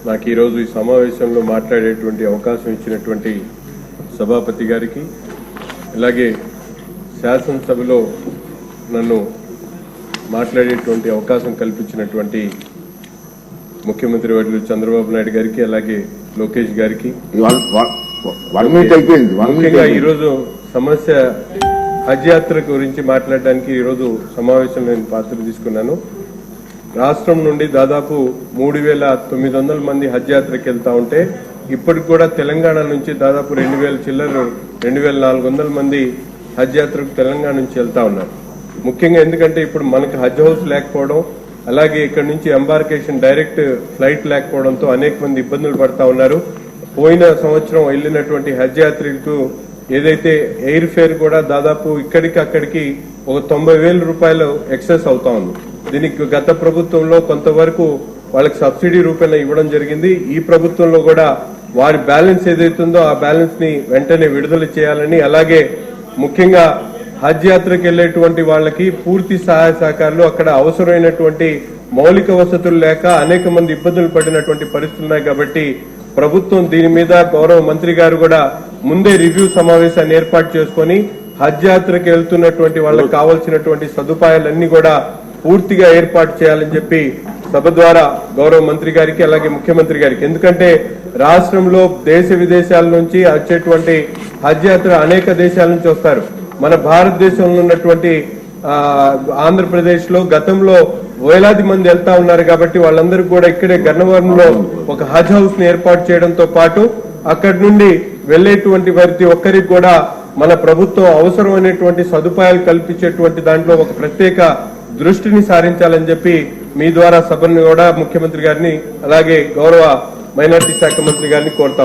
నాకు ఈ రోజు ఈ సమావేశంలో మాట్లాడేటువంటి అవకాశం ఇచ్చినటువంటి సభాపతి గారికి, అలాగే శాసనసభలో నన్ను మాట్లాడేటువంటి అవకాశం కల్పించినటువంటి ముఖ్యమంత్రి వర్యులు చంద్రబాబు నాయుడు గారికి, అలాగే లోకేష్ గారికి, ముఖ్యంగా ఈరోజు సమస్య హజ్ యాత్ర గురించి మాట్లాడడానికి ఈరోజు సమావేశంలో నేను పాత్ర తీసుకున్నాను. రాష్ట్రం నుండి దాదాపు 3,900 మంది హజ్ యాత్రకి వెళ్తా ఉంటే ఇప్పటికి కూడా తెలంగాణ నుంచి దాదాపు 2,400 మంది హజ్ యాత్రకు తెలంగాణ నుంచి వెళ్తా ఉన్నారు. ముఖ్యంగా ఎందుకంటే ఇప్పుడు మనకు హజ్ హౌస్ లేకపోవడం, అలాగే ఇక్కడ నుంచి ఎంబార్కేషన్ డైరెక్ట్ ఫ్లైట్ లేకపోవడంతో అనేక మంది ఇబ్బందులు పడతా ఉన్నారు. పోయిన సంవత్సరం వెళ్లినటువంటి హజ్ యాత్రికులకు ఏదైతే ఎయిర్ ఫేర్ కూడా దాదాపు ఇక్కడికి అక్కడికి ఒక 90,000 రూపాయలు ఎక్సెస్ అవుతా ఉంది. దీనికి గత ప్రభుత్వంలో కొంతవరకు వాళ్ళకి సబ్సిడీ రూపేణా ఇవ్వడం జరిగింది. ఈ ప్రభుత్వంలో కూడా వారి బ్యాలెన్స్ ఏదైతుందో ఆ బ్యాలెన్స్ ని వెంటనే విడుదల చేయాలని, అలాగే ముఖ్యంగా హజ్ యాత్రకు వెళ్లేటువంటి వాళ్ళకి పూర్తి సహాయ సహకారాలు, అక్కడ అవసరమైనటువంటి మౌలిక వసతులు లేక అనేక మంది ఇబ్బందులు పడినటువంటి పరిస్థితులు ఉన్నాయి. కాబట్టి ప్రభుత్వం దీని మీద గౌరవ మంత్రి గారు కూడా ముందే రివ్యూ సమావేశాన్ని ఏర్పాటు చేసుకుని హజ్ యాత్రకు వెళ్తున్నటువంటి వాళ్ళకి కావాల్సినటువంటి సదుపాయాలన్నీ కూడా పూర్తిగా ఏర్పాటు చేయాలని చెప్పి సభ ద్వారా గౌరవ మంత్రి గారికి, అలాగే ముఖ్యమంత్రి గారికి, ఎందుకంటే రాష్ట్రంలో దేశ విదేశాల నుంచి వచ్చేటువంటి హజ్ యాత్ర అనేక దేశాల నుంచి వస్తారు. మన భారతదేశంలో ఉన్నటువంటి ఆంధ్రప్రదేశ్ లో గతంలో వేలాది మంది వెళ్తా ఉన్నారు. కాబట్టి వాళ్ళందరూ కూడా ఇక్కడే గన్నవరంలో ఒక హజ్ హౌస్ ని ఏర్పాటు చేయడంతో పాటు అక్కడి నుండి వెళ్లేటువంటి ప్రతి ఒక్కరికి కూడా మన ప్రభుత్వం అవసరమైనటువంటి సదుపాయాలు కల్పించేటువంటి దాంట్లో ఒక ప్రత్యేక దృష్టిని సారించాలని చెప్పి మీ ద్వారా సభను కూడా ముఖ్యమంత్రి గారిని, అలాగే గౌరవ మైనార్టీ శాఖ మంత్రి గారిని కోరుతా